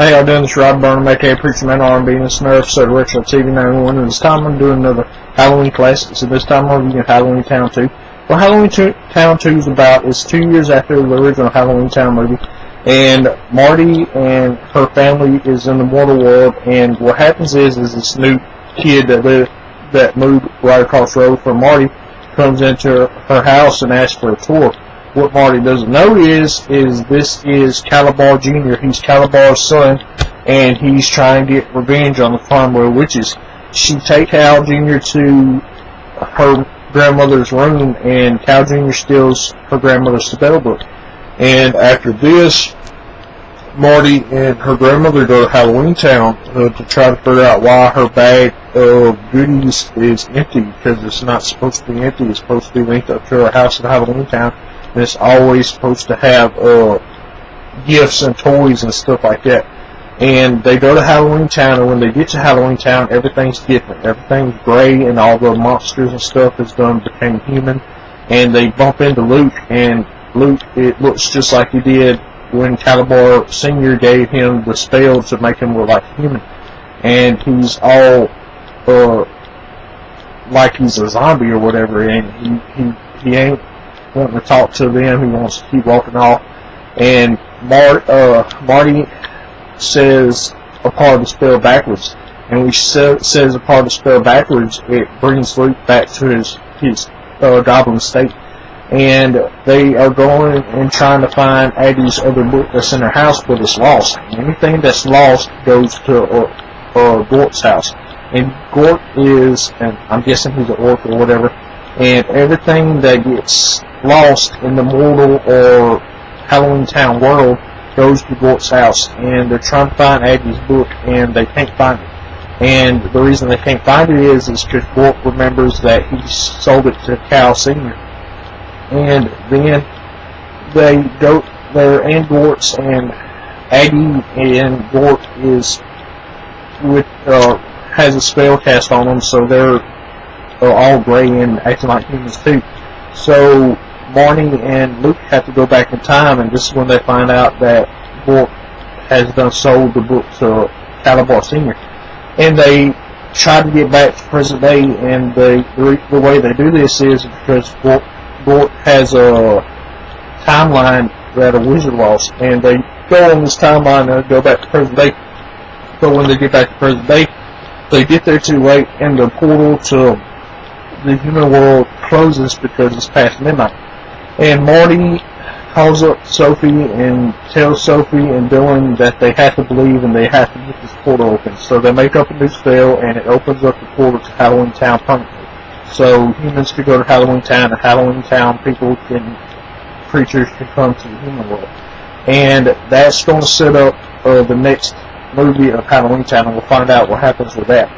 Hey, y'all doing this? Rob Burnham, aka Preacher Man R&B and Snurf, so the Retro TV 91, and this time I'm doing another Halloween classic, so this time I'm reviewing Halloween Town 2. What Halloween Town 2 is about is 2 years after the original Halloween Town movie, and Marty and her family is in the mortal world, and what happens is this new kid that moved right across the road from Marty comes into her house and asks for a tour. What Marty doesn't know is this is Calabar Jr. He's Calabar's son, and he's trying to get revenge on the Farmville witches. She takes Cal Jr. to her grandmother's room, and Cal Jr. steals her grandmother's spell book. And after this, Marty and her grandmother go to Halloween Town to try to figure out why her bag of goodies is empty, because it's not supposed to be empty. It's supposed to be linked up to her house in Halloween Town. And it's always supposed to have gifts and toys and stuff like that. And they go to Halloween Town, and when they get to Halloween Town, everything's different. Everything's gray, and all the monsters and stuff has became human. And they bump into Luke, and Luke, it looks just like he did when Calabar Sr. gave him the spell to make him look like a human. And he's all like he's a zombie or whatever, and he ain't wanting to talk to them. He wants to keep walking off, and Marty says a part of the spell backwards, and when he says a part of the spell backwards, it brings Luke back to his goblin state, and they are going and trying to find Aggie's other book that's in her house, but it's lost. And anything that's lost goes to Gort's house, and Gort is, and I'm guessing he's an orc or whatever, and everything that gets lost in the mortal or Halloween Town world goes to Gort's house, and they're trying to find Aggie's book, and they can't find it. And the reason they can't find it is because Gort remembers that he sold it to Cal Sr. And then they're in Gort's, and Aggie and Gort has a spell cast on them, so they're all gray and acting like humans too. So Marty and Luke have to go back in time, and this is when they find out that Gort has sold the book to Calabar Sr. And they try to get back to present day, and the way they do this is because Gort has a timeline that a wizard lost, and they go on this timeline and go back to present day. But when they get back to present day, they get there too late, and the portal to the human world closes because it's past midnight. And Marty calls up Sophie and tells Sophie and Dylan that they have to believe and they have to get this portal open. So they make up a new spell, and it opens up the portal to Halloween Town permanently. So humans can go to Halloween Town, and Halloween Town creatures can come to the human world. And that's going to set up the next movie of Halloween Town, and we'll find out what happens with that.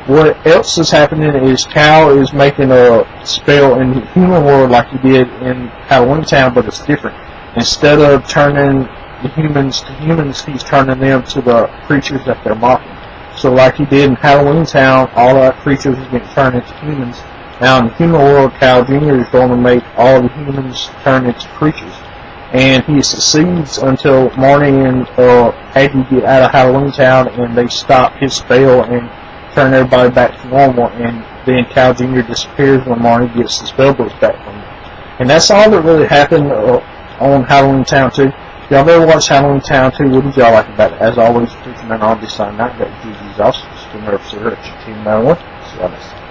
What else is happening is Cal is making a spell in the human world like he did in Halloween Town, but it's different. Instead of turning the humans to humans, he's turning them to the creatures that they're mocking. So like he did in Halloween Town, all our creatures are getting turned into humans. Now in the human world, Cal Jr. is going to make all the humans turn into creatures. And he succeeds until Marty and Aggie get out of Halloween Town, and they stop his spell and turn everybody back to normal, and then Cal Jr. disappears when Marty gets the spellbooks back from him. And that's all that really happened on Halloween Town 2. If y'all ever watched Halloween Town 2, what did y'all like about it? As always, Preacher Man, I'll be signing out. That GG's awesome. Still nervous here at your team 91. See y'all next time.